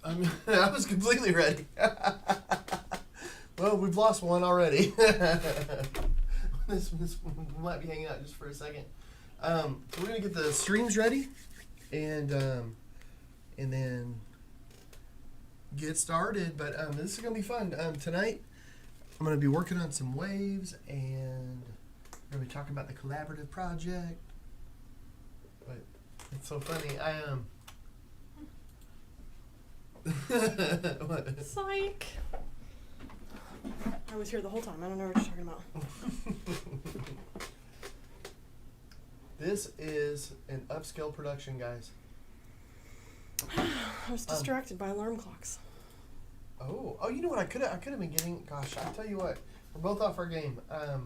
I was completely ready. Well, we've lost one already. This might be hanging out just for a second. So we're gonna get the streams ready, and then get started. But this is gonna be fun. Tonight, I'm gonna be working on some waves, and we're gonna be talking about the collaborative project. But it's so funny. What? Psych. I was here the whole time. I don't know what you're talking about. This is an upscale production, guys. I was distracted by alarm clocks. Oh, you know what? I could have been getting. Gosh, I tell you what, we're both off our game. I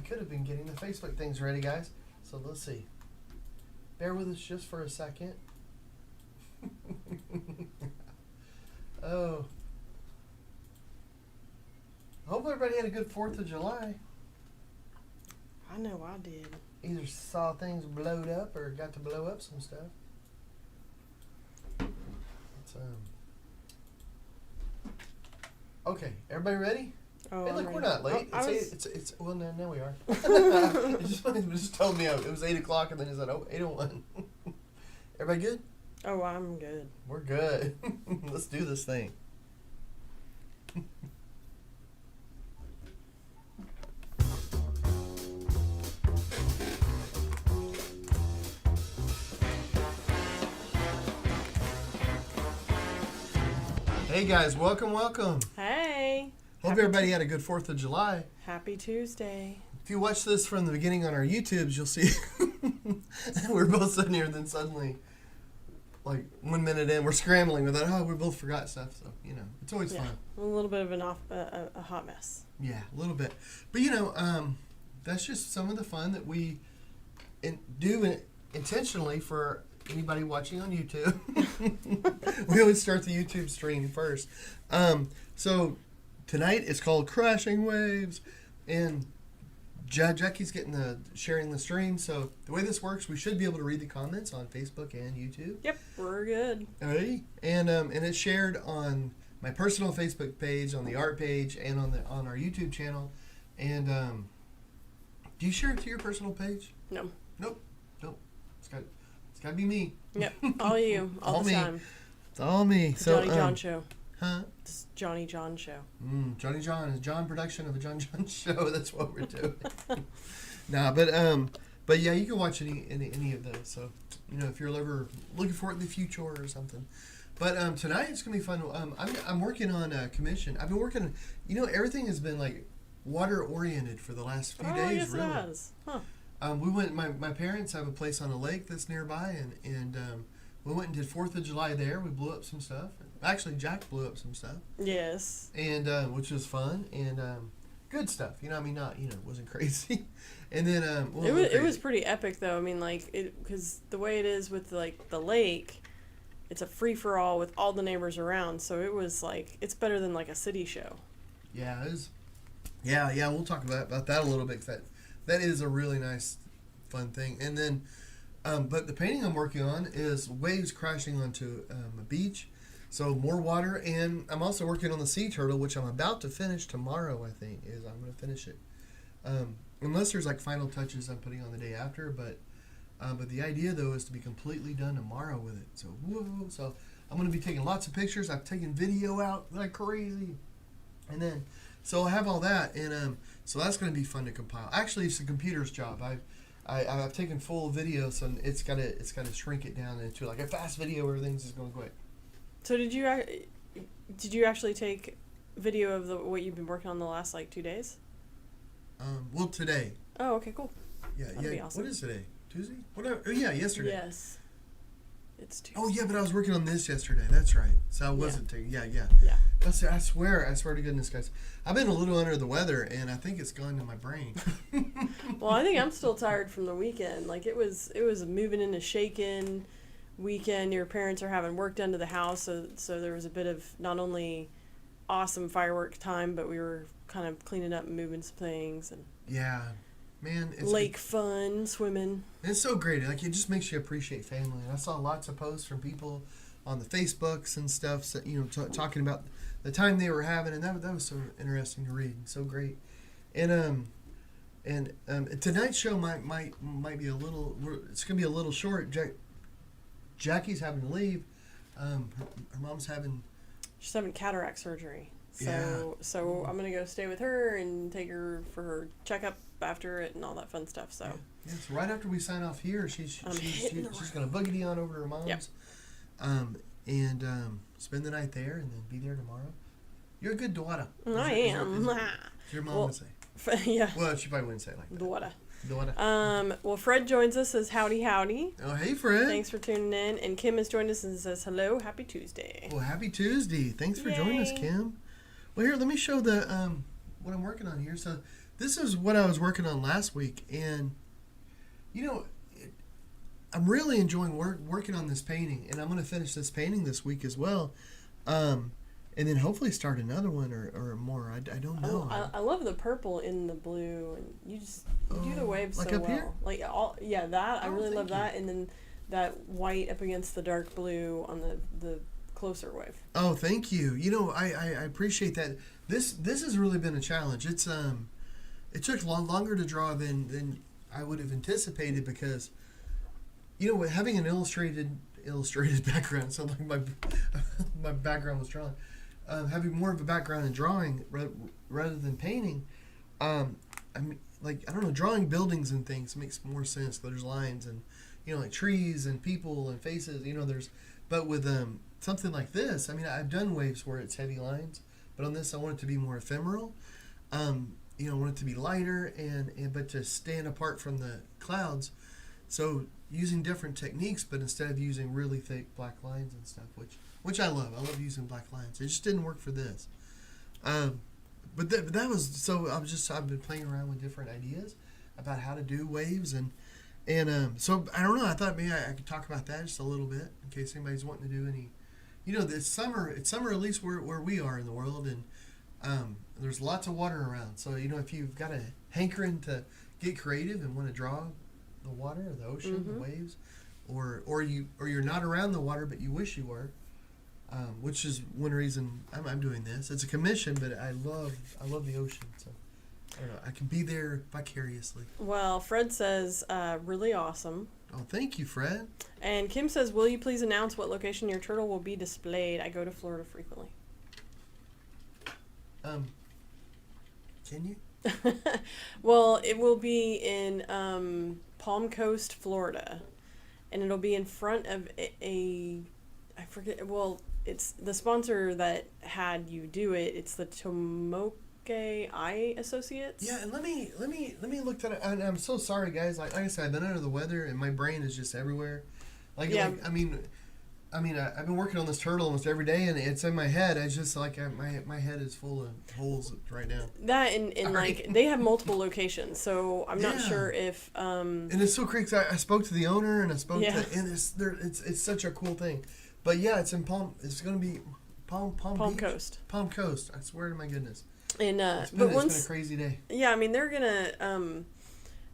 could have been getting the Facebook things ready, guys. So let's see. Bear with us just for a second. Oh. Hope everybody had a good 4th of July. I know I did. Either saw things blowed up or got to blow up some stuff. It's, okay, everybody ready? Oh, Hey, look, I'm we're ready. not late. Oh, It's well, now we are. it just told me it was 8 o'clock, and then it said, 8:01. Everybody good? Oh, I'm good. We're good. Let's do this thing. Hey guys, welcome. Hey. Hope everybody had a good 4th of July. Happy Tuesday. If you watch this from the beginning on our YouTubes, you'll see we're both sitting here, and then suddenly, like 1 minute in, we're scrambling with that. Oh, we both forgot stuff. So, it's always fun. A little bit of a hot mess. Yeah, a little bit. But, that's just some of the fun that we do intentionally for anybody watching on YouTube. We always start the YouTube stream first. So tonight it's called Crashing Waves, and Jackie's sharing the stream. So the way this works, we should be able to read the comments on Facebook and YouTube. Yep, we're good. Alrighty, and it's shared on my personal Facebook page, on the art page, and on our YouTube channel. And do you share it to your personal page? No. Nope. It's got to be me. Yep, all you, all the me. time. It's all me. The Johnny John Show. Huh? It's Johnny John Show. Johnny John is John production of a John John show. That's what we're doing. But yeah, you can watch any of those. So if you're ever looking for it in the future or something. But tonight it's gonna be fun. I'm working on a commission. I've been working. Everything has been like water oriented for the last few days. Yes, really. it has. Huh. We went. My parents have a place on a lake that's nearby, and we went and did 4th of July there. We blew up some stuff. Actually, Jack blew up some stuff. Yes. And which was fun and good stuff. It wasn't crazy. And then it was pretty epic though. I mean, because the way it is with the lake, it's a free for all with all the neighbors around. So it was it's better than a city show. Yeah, it is. Yeah. We'll talk about that a little bit. 'Cause that is a really nice, fun thing. And then, but the painting I'm working on is waves crashing onto a beach. So more water, and I'm also working on the sea turtle, which I'm about to finish tomorrow. I think I'm going to finish it, unless there's final touches I'm putting on the day after. But the idea though is to be completely done tomorrow with it. So so I'm going to be taking lots of pictures. I've taken video out like crazy, and then so I have all that, and so that's going to be fun to compile. Actually, it's the computer's job. I've taken full video, so it's got to shrink it down into a fast video where everything's just going quick. So did you actually take video of what you've been working on the last 2 days? Well, today. Oh, okay, cool. That'd be awesome. What is today? Tuesday? Whatever. Oh, yeah, yesterday. Yes. It's Tuesday. Oh yeah, but I was working on this yesterday. That's right. So I wasn't taking. Yeah. Yeah. I swear to goodness, guys, I've been a little under the weather, and I think it's gone to my brain. Well, I think I'm still tired from the weekend. It was moving into shaking weekend. Your parents are having work done to the house, so there was a bit of not only awesome firework time, but we were kind of cleaning up and moving some things and yeah, man, it's lake fun, swimming. It's so great. It just makes you appreciate family. And I saw lots of posts from people on the Facebooks and stuff. So, talking about the time they were having, and that was so interesting to read. So great. And tonight's show might be a little. It's gonna be a little short. Jackie's having to leave. Her mom's having. She's having cataract surgery. Yeah. So I'm gonna go stay with her and take her for her checkup after it and all that fun stuff. So. Yeah. So right after we sign off here, she's gonna boogity on over to her mom's. Yep. And spend the night there and then be there tomorrow. You're a good daughter. I am. Is your mom would say. Yeah. Well, she probably wouldn't say it like that. Daughter. Well, Fred joins us, says howdy howdy. Oh, hey, Fred. Thanks for tuning in. And Kim has joined us and says hello, happy Tuesday. Well, happy Tuesday. Thanks for joining us, Kim. Well, here, let me show the what I'm working on here. So this is what I was working on last week, and I'm really enjoying working on this painting, and I'm going to finish this painting this week as well, and then hopefully start another one or more. I don't know. I love the purple in the blue, and you do the waves like so up well. here? That I really love thank that, and then that white up against the dark blue on the closer wave. Oh, thank you. I appreciate that. This has really been a challenge. It's it took longer to draw than I would have anticipated because. Having an illustrated background, so like my background was drawn, having more of a background in drawing rather than painting, I don't know, drawing buildings and things makes more sense. There's lines and like trees and people and faces. But with something like this, I've done waves where it's heavy lines, but on this I want it to be more ephemeral. I want it to be lighter but to stand apart from the clouds. So using different techniques, but instead of using really thick black lines and stuff, which I love. I love using black lines. It just didn't work for this. But that was so. I've been playing around with different ideas about how to do waves and so I don't know. I thought maybe I could talk about that just a little bit in case anybody's wanting to do any. It's summer at least where we are in the world, and there's lots of water around. So if you've got a hankering to get creative and want to draw the water or the ocean, the waves, or you're not around the water but you wish you were, which is one reason I'm doing this. It's a commission, but I love the ocean, so I don't know, I can be there vicariously. Well, Fred says really awesome. Oh, thank you, Fred. And Kim says, will you please announce what location your turtle will be displayed? I go to Florida frequently. Can you? Well, it will be in Palm Coast, Florida, and it'll be in front of I forget. Well, it's the sponsor that had you do it. It's the Tomoke Eye Associates. Yeah, and let me look that up. And I'm so sorry, guys. Like I said, I've been under the weather, and my brain is just everywhere. I've been working on this turtle almost every day, and it's in my head. I just my head is full of holes right now. That and they have multiple locations, so I'm not sure if. And it's so crazy. I spoke to the owner, and I spoke to, and it's such a cool thing. But yeah, it's in Palm. It's going to be Palm Coast. Palm Coast. I swear to my goodness. And it's been a crazy day. Yeah, they're gonna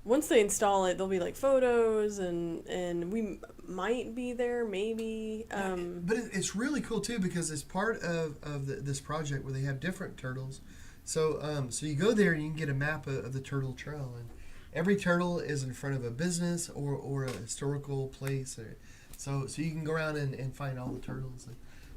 once they install it, there'll be like photos, and we might be there, maybe. But it's really cool too because it's part of this project where they have different turtles. So so you go there and you can get a map of the turtle trail, and every turtle is in front of a business or a historical place. So you can go around and find all the turtles,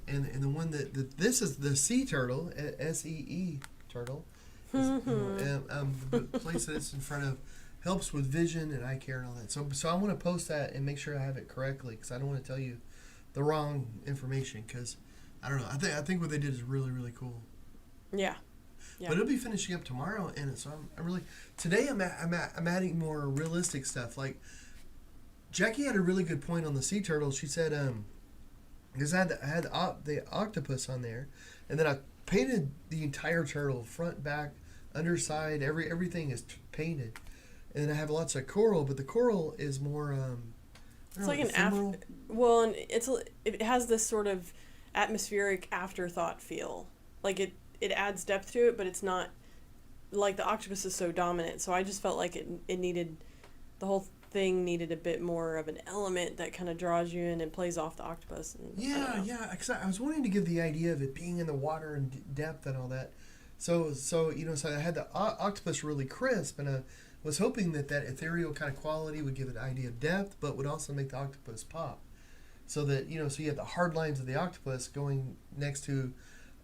and the one that this is the sea turtle, SEE turtle. The place that it's in front of helps with vision and eye care and all that. So I want to post that and make sure I have it correctly because I don't want to tell you the wrong information because I don't know. I think what they did is really, really cool. Yeah. But it'll be finishing up tomorrow, and so I'm really today. I'm adding more realistic stuff. Like Jackie had a really good point on the sea turtle. She said because I had the octopus on there, and then I painted the entire turtle, front, back, underside, everything is painted. And then I have lots of coral, but the coral is more. It's like an well, and it has this sort of atmospheric afterthought feel. Like it adds depth to it, but it's not like the octopus is so dominant. So I just felt like it needed the whole thing needed a bit more of an element that kind of draws you in and plays off the octopus. And, Yeah. Cause I was wanting to give the idea of it being in the water and depth and all that. So I had the octopus really crisp, and I was hoping that ethereal kind of quality would give it an idea of depth, but would also make the octopus pop. So that, so you have the hard lines of the octopus going next to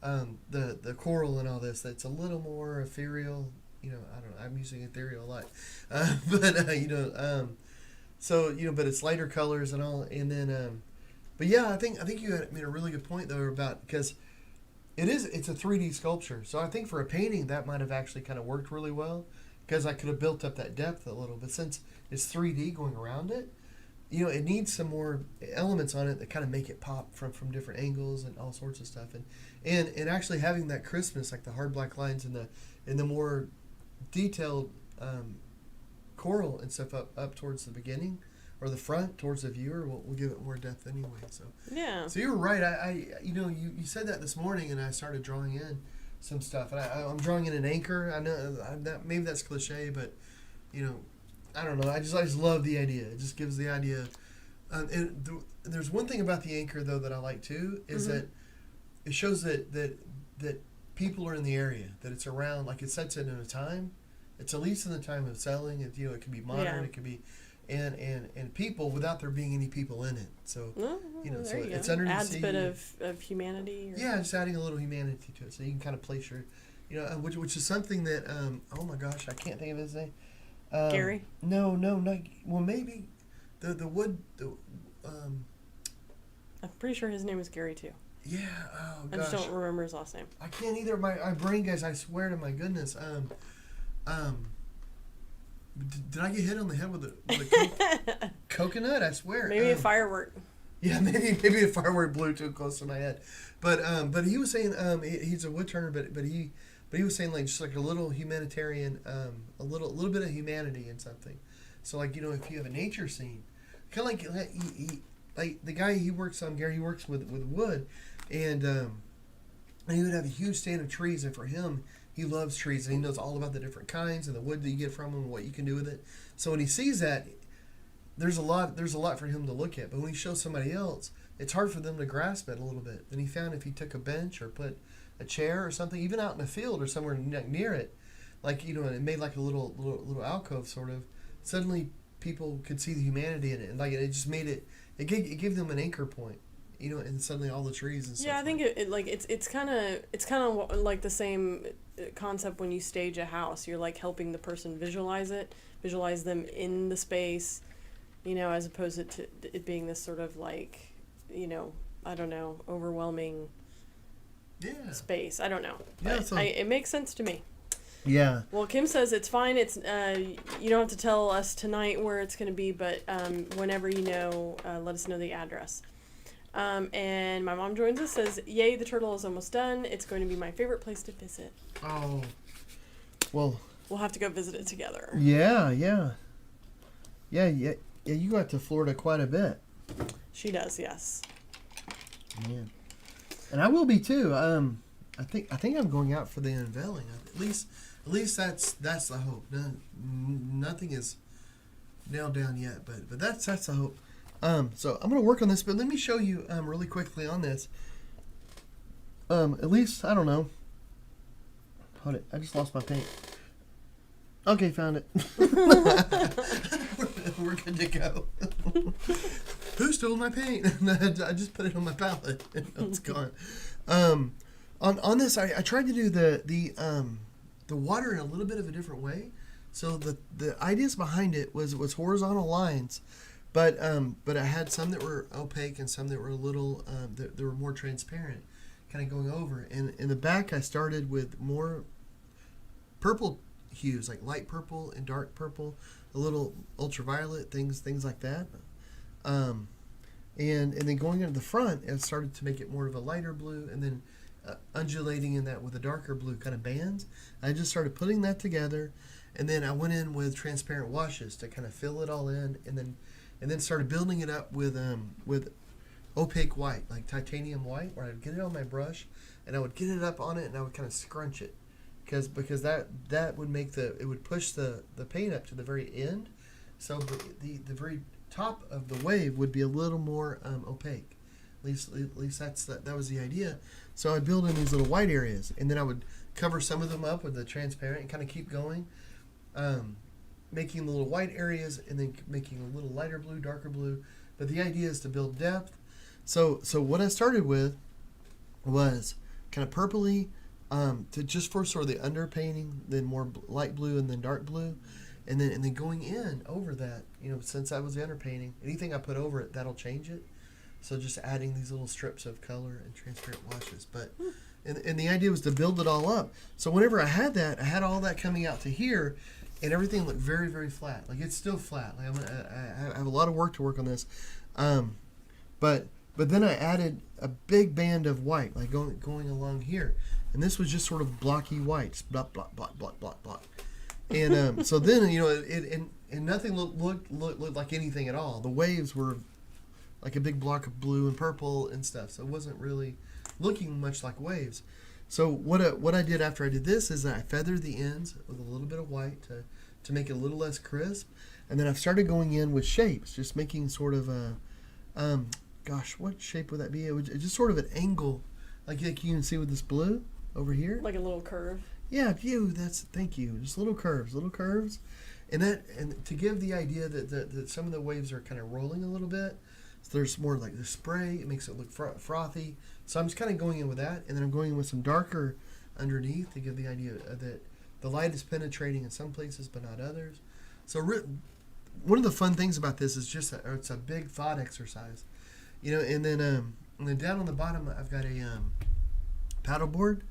the coral and all this. That's a little more ethereal. I don't know. I'm using ethereal a lot, but it's lighter colors and all. And then, but yeah, I think you made a really good point though about, because it's a 3D sculpture. So I think for a painting that might have actually kind of worked really well, because I could have built up that depth a little. But since it's 3D going around it, it needs some more elements on it that kind of make it pop from different angles and all sorts of stuff. And actually having that crispness, like the hard black lines and the more detailed coral and stuff up towards the beginning or the front towards the viewer will give it more depth anyway. So you were right. I you said that this morning, and I started drawing in some stuff, and I'm drawing in an anchor. I know that maybe that's cliche, but I don't know. I just love the idea. It just gives the idea. There's one thing about the anchor though that I like too, is that it shows that people are in the area, that it's around, like it sets it in a time. It's at least in the time of selling. It it could be modern. It could be, and people without there being any people in it. So so it's under adds the sea. A bit of humanity. Yeah, just adding a little humanity to it, so you can kind of place your, which is something that oh my gosh, I can't think of his name. Gary? No, not well. Maybe the wood. I'm pretty sure his name is Gary too. Yeah. Oh gosh. I just don't remember his last name. I can't either. My brain, guys. I swear to my goodness. Did I get hit on the head with a coconut? I swear. Maybe a firework. Yeah, maybe a firework blew too close to my head. But he was saying he's a wood turner, but he was saying like just like a little humanitarian, a little bit of humanity in something. So like if you have a nature scene, kind of like the guy he works on, Gary, he works with wood, and he would have a huge stand of trees, and for him, he loves trees, and he knows all about the different kinds and the wood that you get from them and what you can do with it. So when he sees that, there's a lot for him to look at. But when he shows somebody else, it's hard for them to grasp it a little bit. And he found if he took a bench or put a chair or something, even out in a field or somewhere near it, like and it made like a little alcove sort of. Suddenly, people could see the humanity in it, and like it just made it. It gave them an anchor point, and suddenly all the trees and stuff. Yeah, I think it's kind of like the same concept when you stage a house. You're like helping the person visualize them in the space, as opposed to it being this sort of like, I don't know, overwhelming space. I don't know. Yeah, but it makes sense to me. Yeah. Well, Kim says it's fine. It's you don't have to tell us tonight where it's going to be, but whenever let us know the address. And my mom joins us, says, "Yay, the turtle is almost done. It's going to be my favorite place to visit." Oh. Well. We'll have to go visit it together. Yeah. You go out to Florida quite a bit. She does, yes. Man. And I will be too. I think I'm going out for the unveiling. At least that's the hope. Nothing is nailed down yet, but that's the hope. So I'm gonna work on this, but let me show you really quickly on this. At least I don't know. Hold it. I just lost my paint. Okay, found it. We're good to go. Who stole my paint? I just put it on my palette. It's gone. On this, I tried to do the water in a little bit of a different way. So the ideas behind it was horizontal lines, but I had some that were opaque and some that were a little that were more transparent, kind of going over. And in the back, I started with more purple hues, like light purple and dark purple, a little ultraviolet, things like that. And then going into the front, it started to make it more of a lighter blue, and then undulating in that with a darker blue kind of bands. I just started putting that together, and then I went in with transparent washes to kind of fill it all in, and then started building it up with opaque white, like titanium white, where I'd get it on my brush, and I would get it up on it, and I would kind of scrunch it, because that would make it would push the paint up to the very end, So the very top of the wave would be a little more opaque. At least that was the idea. So I'd build in these little white areas, and then I would cover some of them up with the transparent and kind of keep going, making the little white areas and then making a little lighter blue, darker blue. But the idea is to build depth. So what I started with was kind of purpley, to just for sort of the underpainting, then more light blue and then dark blue, and then going in over that. Since that was the underpainting, anything I put over it, that'll change it. So just adding these little strips of color and transparent washes. But and the idea was to build it all up. So whenever I had that, I had all that coming out to here, and everything looked very, very flat. Like it's still flat. Like I have a lot of work to work on this. But then I added a big band of white, like going along here. And this was just sort of blocky whites, block, block, block, block, block, block. And so then, and nothing looked like anything at all. The waves were like a big block of blue and purple and stuff. So it wasn't really looking much like waves. So what I did after I did this is I feathered the ends with a little bit of white to make it a little less crisp. And then I've started going in with shapes, just making sort of a, gosh, what shape would that be? It's just sort of an angle, like you can see with this blue over here. Like a little curve. Yeah, thank you. Just little curves. And to give the idea that some of the waves are kind of rolling a little bit. So there's more like the spray. It makes it look frothy. So I'm just kind of going in with that. And then I'm going in with some darker underneath to give the idea that the light is penetrating in some places but not others. So one of the fun things about this is just it's a big thought exercise. And then down on the bottom I've got a paddleboard.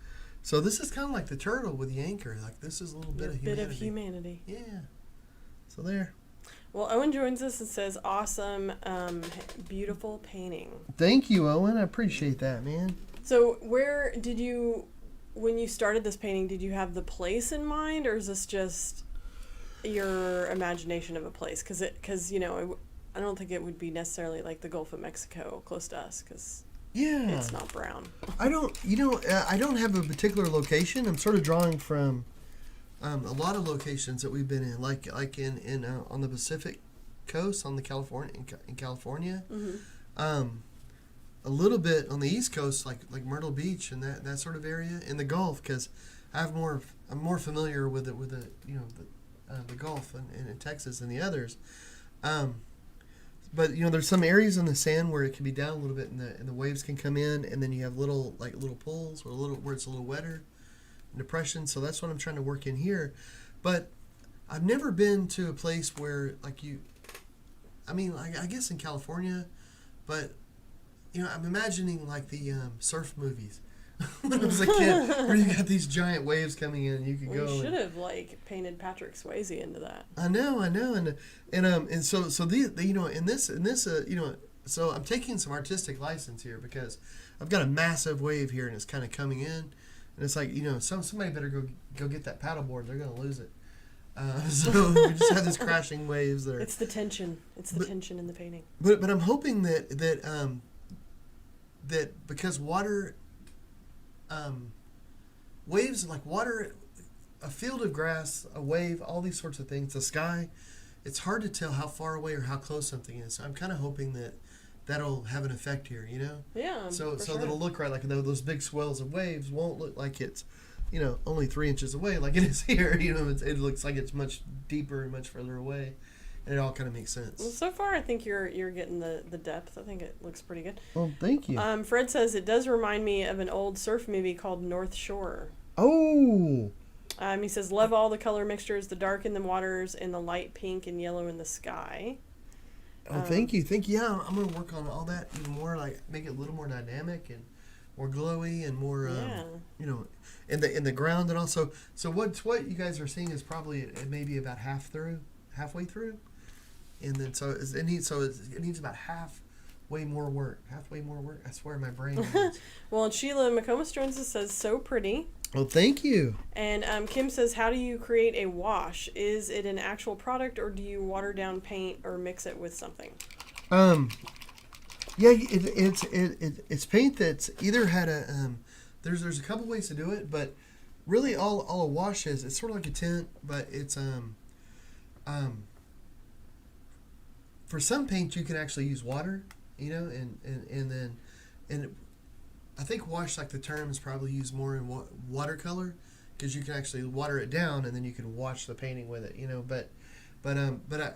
So this is kind of like the turtle with the anchor. Like this is a little bit of humanity. Yeah. So there. Well, Owen joins us and says, awesome, beautiful painting. Thank you, Owen. I appreciate that, man. So where did you, when you started this painting, did you have the place in mind, or is this just your imagination of a place? Because I don't think it would be necessarily like the Gulf of Mexico close to us, because it's not brown. I don't have a particular location. I'm sort of drawing from a lot of locations that we've been in, like in on the Pacific coast, on the in California, a little bit on the East Coast, like Myrtle Beach and that sort of area, in the Gulf, because I'm more familiar with the Gulf and in Texas than the others. But there's some areas in the sand where it can be down a little bit, and the waves can come in, and then you have little pools where it's a little wetter, depression. So that's what I'm trying to work in here. But I've never been to a place where I guess in California, but I'm imagining like the surf movies when I was a kid, where you got these giant waves coming in, and you could go. You should have painted Patrick Swayze into that. I know, and so in this so I'm taking some artistic license here, because I've got a massive wave here, and it's kind of coming in, and it's like somebody better go get that paddleboard. They're gonna lose it. So we just have these crashing waves that are. It's the tension. It's the tension in the painting. But I'm hoping that because water. Waves, like water, a field of grass, a wave, all these sorts of things, the sky, it's hard to tell how far away or how close something is. So I'm kind of hoping that'll have an effect here, Yeah. So sure. that'll look right, like those big swells of waves won't look like it's, only 3 inches away like it is here. It looks like it's much deeper and much further away. And it all kind of makes sense. Well, so far I think you're getting the depth. I think it looks pretty good. Well, thank you. Fred says it does remind me of an old surf movie called North Shore. Oh. He says, love all the color mixtures, the dark in the waters and the light pink and yellow in the sky. Oh, thank you. Yeah, I'm going to work on all that even more, like make it a little more dynamic and more glowy and more, in the ground. And also, so what you guys are seeing is probably maybe about halfway through. And then it needs about halfway more work. I swear my brain is. Well, and Sheila McComas joins us, says, so pretty. Well, thank you. And Kim says, how do you create a wash? Is it an actual product, or do you water down paint or mix it with something? Yeah, it's paint that's either had a there's a couple ways to do it, but really all a wash is, it's sort of like a tint, but it's for some paints you can actually use water, you know, and I think wash, like the term, is probably used more in watercolor, because you can actually water it down and then you can wash the painting with it, you know. But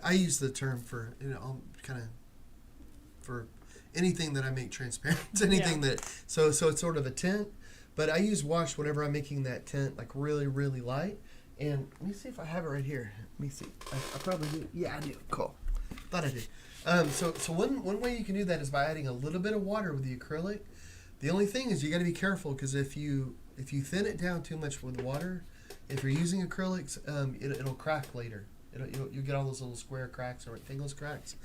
I use the term for, you know, kind of for anything that I make transparent, anything that so it's sort of a tint. But I use wash whenever I'm making that tint like really, really light. And let me see if I have it right here. Let me see. I probably do. Yeah, I do. Cool. Thought I did. So one way you can do that is by adding a little bit of water with the acrylic. The only thing is you got to be careful, because if you thin it down too much with water, if you're using acrylics, it'll crack later. You'll get all those little square cracks or rectangles cracks,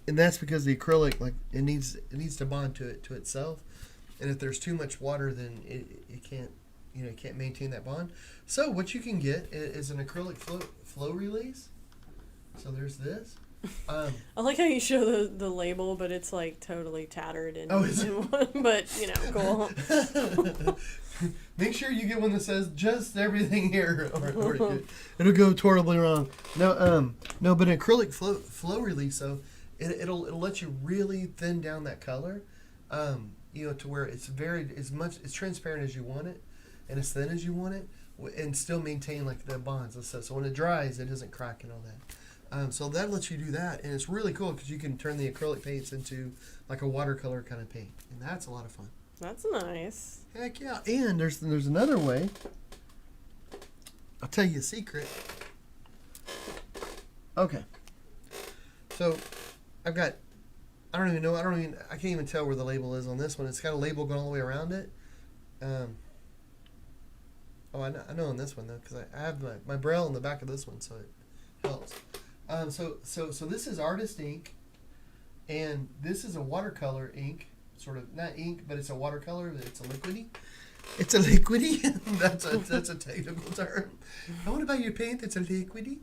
and that's because the acrylic, like, it needs to bond to itself. And if there's too much water, then it can't, you know, it can't maintain that bond. So what you can get is an acrylic flow release. So there's this. I like how you show the label, but it's like totally tattered and, but you know, cool. Make sure you get one that says just everything here, or it'll go horribly wrong. No, but an acrylic flow release, so it'll let you really thin down that color. You know, to where it's as transparent as you want it, and as thin as you want it, and still maintain like the bonds and stuff. So when it dries, it doesn't crack and all that. So that lets you do that, and it's really cool because you can turn the acrylic paints into like a watercolor kind of paint, and that's a lot of fun. That's nice. Heck yeah! And there's another way. I'll tell you a secret. Okay. So I've got. I can't even tell where the label is on this one. It's got a label going all the way around it. I know on this one though, because I have my braille on the back of this one, so it helps. So this is artist ink, and this is a watercolor ink, sort of not ink, but it's a watercolor. It's a liquidy. It's a liquidy. that's a technical term. I want to buy you a paint that's a liquidy.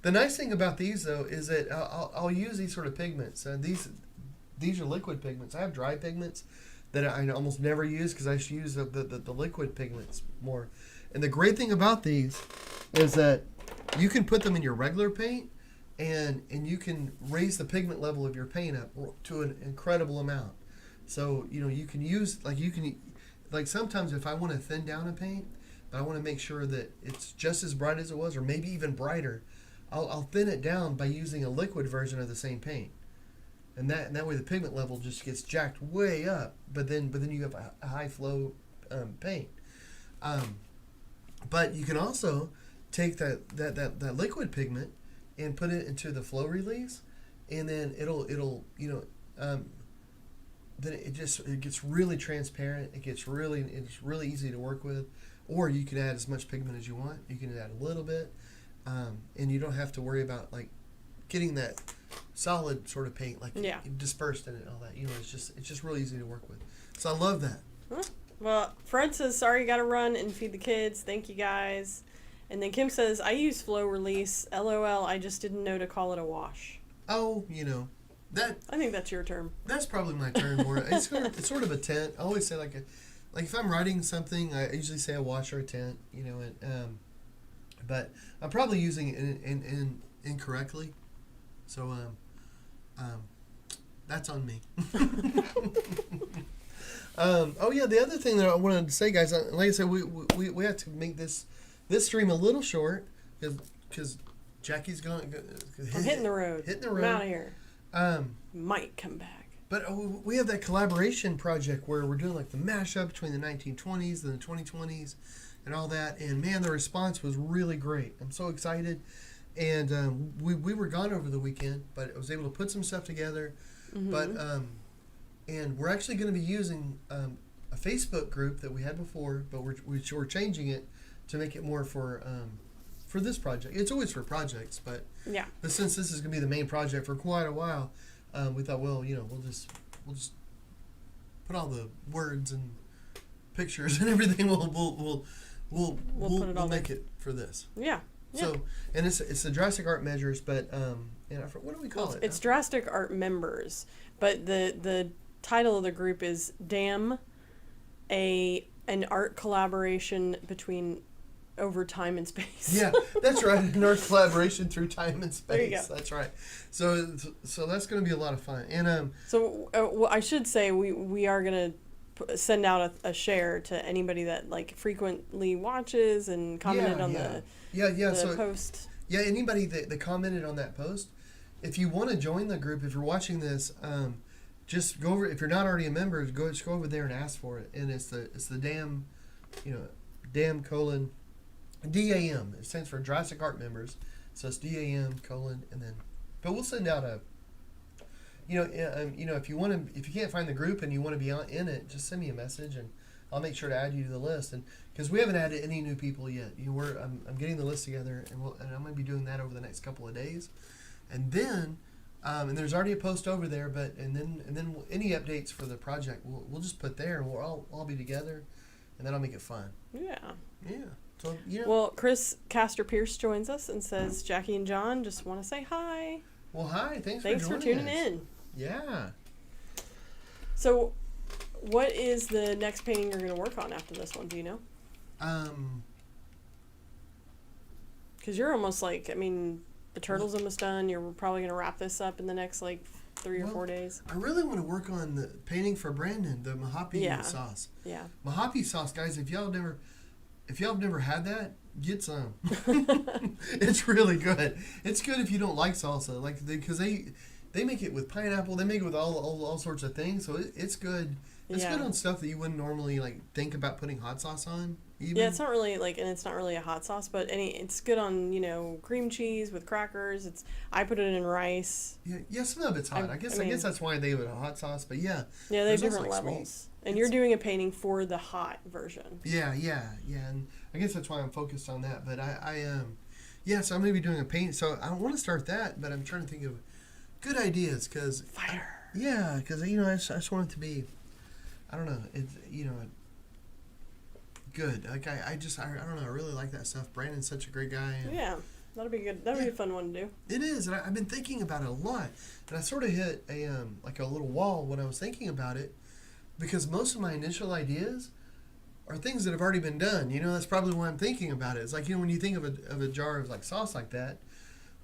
The nice thing about these, though, is that I'll use these sort of pigments. These are liquid pigments. I have dry pigments that I almost never use because I just use the liquid pigments more. And the great thing about these is that you can put them in your regular paint, and you can raise the pigment level of your paint up to an incredible amount. So, you know, you can use, like sometimes if I want to thin down a paint, but I want to make sure that it's just as bright as it was, or maybe even brighter, I'll thin it down by using a liquid version of the same paint, and that way the pigment level just gets jacked way up. But then you have a high flow paint. But you can also take that liquid pigment and put it into the flow release, and then it'll then it gets really transparent. It's really easy to work with. Or you can add as much pigment as you want. You can add a little bit. And you don't have to worry about like getting that solid sort of paint dispersed in it and all that. You know, it's just really easy to work with. So I love that. Huh. Well, Fred says, sorry, you got to run and feed the kids. Thank you, guys. And then Kim says, I use flow release. LOL, I just didn't know to call it a wash. Oh, you know, that. I think that's your term. That's probably my term more. It's sort of a tint. I always say like if I'm writing something, I usually say a wash or a tint. You know, and but I'm probably using it incorrectly. So that's on me. Oh yeah, the other thing that I wanted to say, guys, like I said, we have to make this stream a little short because Jackie's going. I'm hitting the road. I'm out of here. Might come back. But we have that collaboration project where we're doing like the mashup between the 1920s and the 2020s and all that. And man, the response was really great. I'm so excited. And we were gone over the weekend, but I was able to put some stuff together. Mm-hmm. But and we're actually going to be using a Facebook group that we had before, but we're changing it to make it more for this project. It's always for projects, but since this is going to be the main project for quite a while, we thought, well, you know, we'll just put all the words and pictures and everything. We'll make it for this. Yeah. So, and it's the Drastic Art Measures, but what do we call it? It's Drastic Art Members, but the title of the group is Damn, an art collaboration between over time and space. Yeah, that's right. In our collaboration through time and space. There you go. That's right. So that's going to be a lot of fun. And So well, I should say we are gonna send out a share to anybody that like frequently watches and commented on the so post. Yeah, anybody that commented on that post, if you want to join the group, if you're watching this, just go over. If you're not already a member, just go over there and ask for it. And it's the DAM, DAM : DAM. It stands for Jurassic Art Members. So it's DAM : and then, but we'll send out a. If you can't find the group and you want to be in it, just send me a message and I'll make sure to add you to the list. And because we haven't added any new people yet, I'm getting the list together and I'm going to be doing that over the next couple of days. And then, and there's already a post over there, and then any updates for the project we'll just put there and we'll all be together, and that'll make it fun. Yeah. Yeah. So Well, Chris Castor Pierce joins us and says, Jackie and John just want to say hi. Well, hi. Thanks for tuning in. Yeah. So, what is the next painting you're going to work on after this one? Do you know? Because you're almost like, the turtle's almost done. You're probably going to wrap this up in the next 3 or 4 days. I really want to work on the painting for Brandon, the Mashup sauce. Yeah. Mashup sauce, guys. If y'all have never had that, get some. It's really good. It's good if you don't like salsa, because they make it with pineapple. They make it with all sorts of things. So it's good. It's good on stuff that you wouldn't normally think about putting hot sauce on. Even. Yeah, it's not really and it's not really a hot sauce, but it's good on cream cheese with crackers. I put it in rice. Yeah, some of it's hot. I guess that's why they have a hot sauce. But yeah. Yeah, they have different levels. And you're doing a painting for the hot version. Yeah, and I guess that's why I'm focused on that. But so I'm gonna be doing a paint. So I want to start that, but I'm trying to think of good ideas because fire. Yeah, because I just want it to be. I don't know. It's good. I don't know. I really like that stuff. Brandon's such a great guy. Yeah, that'll be good. That'll be a fun one to do. It is, and I've been thinking about it a lot. And I sort of hit a little wall when I was thinking about it, because most of my initial ideas are things that have already been done. That's probably why I'm thinking about it. It's like when you think of a jar of sauce like that,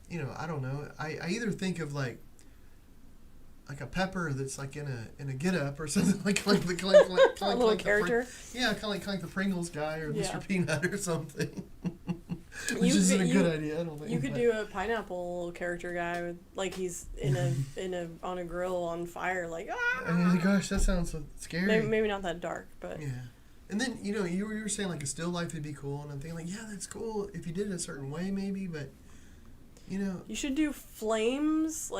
I don't know. I either think of like a pepper that's in a get up or something like a little character. Kind of like the Pringles guy or Mr. Peanut or something. Which isn't a good idea. I don't think. You could do a pineapple character guy with he's on a grill on fire Gosh, that sounds so scary. Maybe not that dark, but yeah. And then you were saying a still life would be cool, and I'm thinking that's cool if you did it a certain way maybe, but you should do flames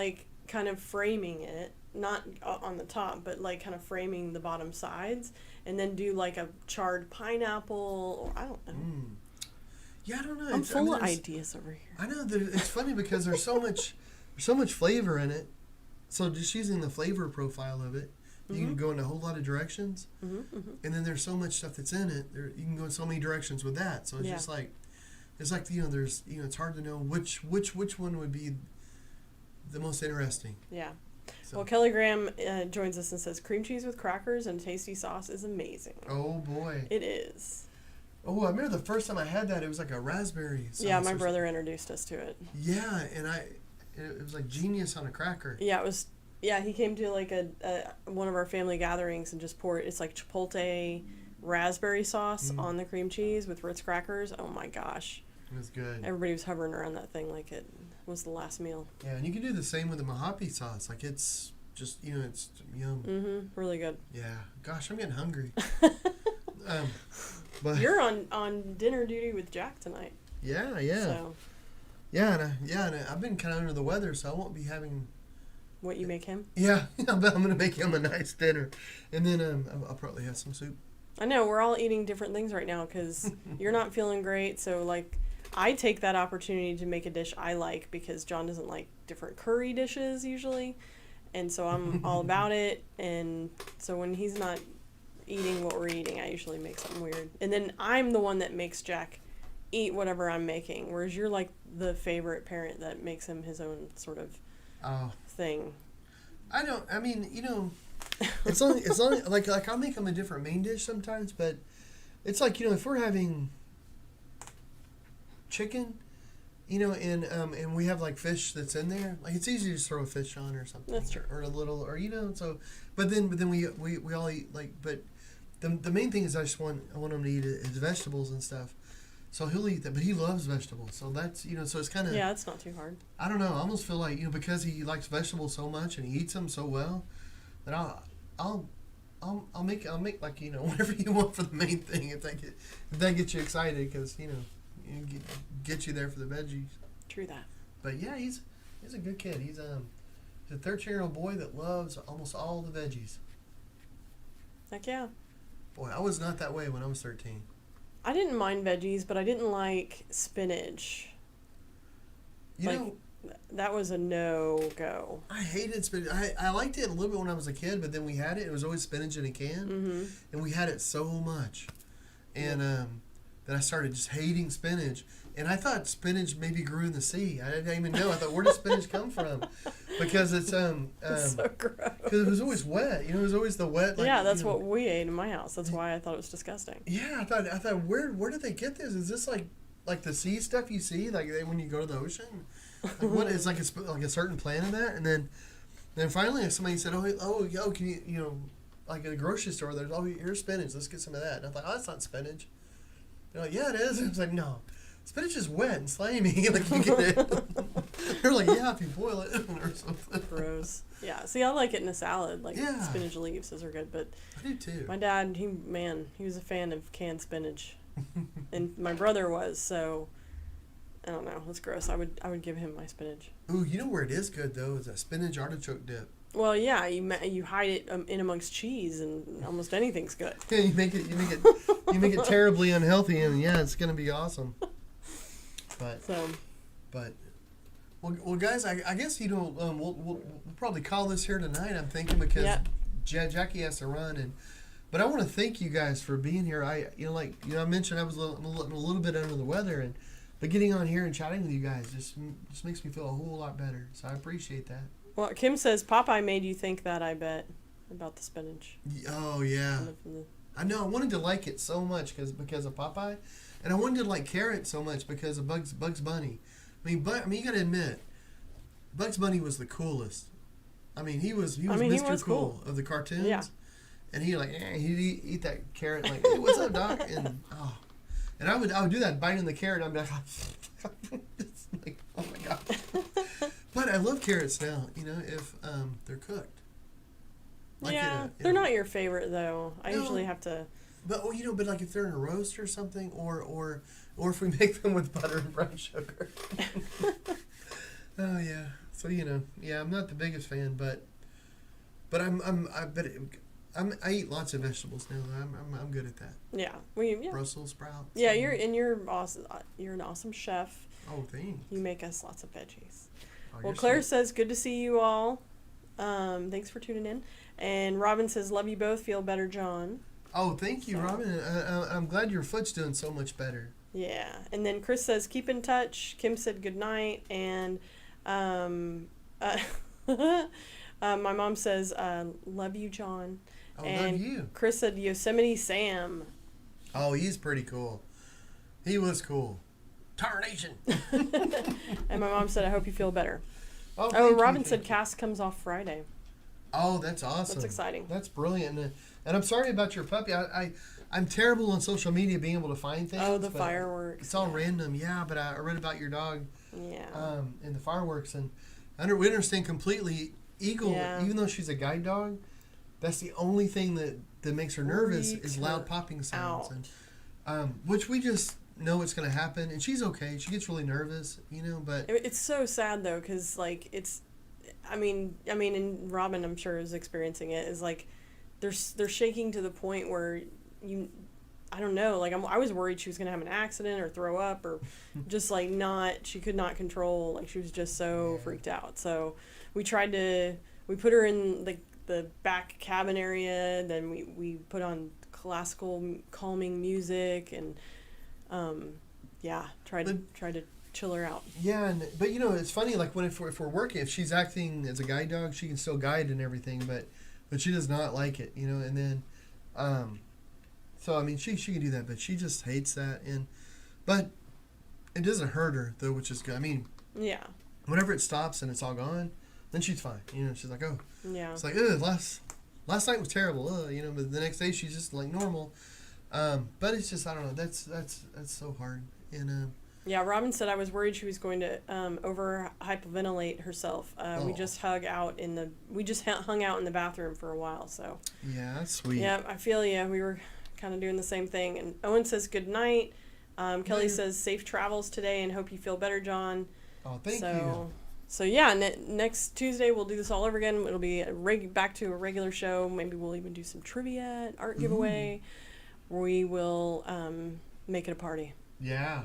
kind of framing it, not on the top, but kind of framing the bottom sides, and then do a charred pineapple, or I don't know. Yeah, I don't know. I'm full of ideas over here. I know. It's funny because there's so much flavor in it. So just using the flavor profile of it, you can go in a whole lot of directions. And then there's so much stuff that's in it. You can go in so many directions with that. So it's just there's it's hard to know which one would be the most interesting. Yeah. So. Well, Kelly Graham joins us and says cream cheese with crackers and tasty sauce is amazing. Oh boy. It is. Oh, I remember the first time I had that, it was a raspberry sauce. Yeah, my brother introduced us to it. Yeah, and it was genius on a cracker. Yeah, it was. Yeah, he came to one of our family gatherings and just poured. It's chipotle raspberry sauce on the cream cheese with Ritz crackers. Oh my gosh. It was good. Everybody was hovering around that thing like it was the last meal. Yeah, and you can do the same with the Mashup sauce. It's just it's yum. Really good. Yeah. Gosh, I'm getting hungry. But you're on dinner duty with Jack tonight. Yeah. So. Yeah, and I've been kind of under the weather, so I won't be having. What you make him? Yeah, I'm going to make him a nice dinner, and then I'll probably have some soup. I know we're all eating different things right now because you're not feeling great. So I take that opportunity to make a dish I like because John doesn't like different curry dishes usually, and so I'm all about it. And so when he's not eating what we're eating, I usually make something weird, and then I'm the one that makes Jack eat whatever I'm making, whereas you're the favorite parent that makes him his own sort of thing. It's only I'll make him a different main dish sometimes, but it's if we're having chicken, and we have like fish that's in there. Like it's easy to just throw a fish on or something. That's true. Or a little, or so. But then we all eat like. But the main thing is I want him to eat his vegetables and stuff. So he'll eat that, but he loves vegetables. So that's so it's kind of yeah, it's not too hard. I don't know. I almost feel like because he likes vegetables so much and he eats them so well, that I'll make like whatever you want for the main thing if that gets you excited because get you there for the veggies. True that. But yeah, he's a good kid. He's a 13-year-old boy that loves almost all the veggies. Heck yeah. Boy, I was not that way when I was 13. I didn't mind veggies, but I didn't like spinach. That was a no-go. I hated spinach. I liked it a little bit when I was a kid, but then we had it. It was always spinach in a can. Mm-hmm. And we had it so much. And then I started just hating spinach. And I thought spinach maybe grew in the sea. I didn't even know. I thought, where does spinach come from? Because it's It's so gross. Because it was always wet. It was always the wet. Yeah, that's what we ate in my house. That's why I thought it was disgusting. Yeah, I thought where did they get this? Is this like the sea stuff you see when you go to the ocean? Like what is like a certain plant in that? And then finally somebody said, oh, can you like at a grocery store there's here's spinach. Let's get some of that. And I thought, that's not spinach. They're like, yeah, it is. And I was like, no. Spinach is wet and slimy. Like you get it. They're like, yeah, if you boil it or something. Gross. Yeah. See, I like it in a salad. Like Yeah. spinach leaves, those are good. But I do too. my dad, he was a fan of canned spinach, and my brother was. So I don't know. It's gross. I would give him my spinach. Ooh, you know where it is good though is that spinach artichoke dip. Well, yeah, you hide it in amongst cheese, and almost anything's good. Yeah, you make it terribly unhealthy, and yeah, it's gonna be awesome. But well, guys, I guess we'll probably call this here tonight. I'm thinking because Jackie has to run, but I want to thank you guys for being here. I mentioned I'm a little bit under the weather, but getting on here and chatting with you guys just makes me feel a whole lot better. So I appreciate that. Well, Kim says Popeye made you think that. I bet about the spinach. Oh yeah, I know. I wanted to like it so much because of Popeye. And I wanted to like carrot so much because of Bugs Bunny. I mean, you got to admit, Bugs Bunny was the coolest. I mean, he was Mr. Cool of the cartoons. Yeah. And he'd eat that carrot like, hey, what's up, Doc? And I would do that, biting the carrot. I'd be like, it's like, oh my god. But I love carrots now. If they're cooked. Like they're not your favorite though. I usually have to. But but like if they're in a roast or something, or if we make them with butter and brown sugar. Oh yeah. So I'm not the biggest fan, but I eat lots of vegetables now. I'm good at that. Yeah, Brussels sprouts. Yeah, you're awesome. You're an awesome chef. Oh, thanks. You make us lots of veggies. Oh, well, Claire says, "Good to see you all. Thanks for tuning in." And Robin says, "Love you both. Feel better, John." Oh, thank you, Robin. I'm glad your foot's doing so much better. Yeah. And then Chris says, keep in touch. Kim said good night. And my mom says, love you, John. Oh, and love you. Chris said, Yosemite Sam. Oh, he's pretty cool. He was cool. Tarnation. And my mom said, I hope you feel better. Oh, Robin said cast comes off Friday. Oh, that's awesome. That's exciting. That's brilliant. And I'm sorry about your puppy. I'm terrible on social media being able to find things. Oh, the fireworks. It's all random, yeah. But I read about your dog. Yeah. And the fireworks, and we understand completely. Eagle, even though she's a guide dog, that's the only thing that makes her nervous is loud popping sounds, and which we just know it's going to happen. And she's okay. She gets really nervous, But it's so sad though, because like it's. I mean, and Robin, I'm sure, is experiencing it. Is like, they're shaking to the point where I don't know. Like I was worried she was gonna have an accident or throw up or just like she could not control. Like she was just so freaked out. So we put her in the back cabin area. Then we put on classical calming music and tried to chill her out. Yeah, but it's funny. Like if we're working, if she's acting as a guide dog, she can still guide and everything, but she does not like it, And then, so I mean, she can do that, but she just hates that. It doesn't hurt her though, which is good. I mean, Yeah. whenever it stops and it's all gone, then she's fine. You know, she's like, oh, Yeah. it's like, ugh, last night was terrible. You know, but the next day she's just like normal. But it's just, I don't know. That's so hard. And Yeah, Robin said I was worried she was going to over hyperventilate herself. We just hung out in the bathroom for a while. So yeah, that's sweet. yeah, I feel you. We were kind of doing the same thing. And Owen says good night. Kelly says safe travels today and hope you feel better, John. Oh, thank you. So yeah, next Tuesday we'll do this all over again. It'll be back to a regular show. Maybe we'll even do some trivia, art giveaway. We will make it a party. Yeah.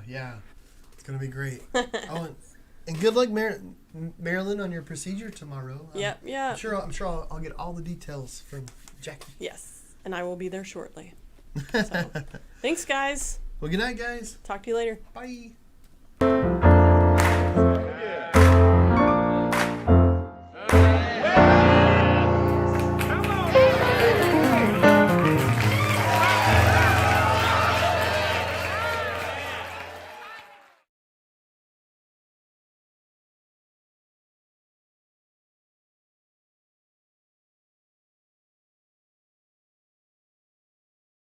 It's going to be great. And good luck, Marilyn, on your procedure tomorrow. Yeah. I'm sure I'll get all the details from Jackie. Yes, and I will be there shortly. So, thanks, guys. Well, good night, guys. Talk to you later. Bye.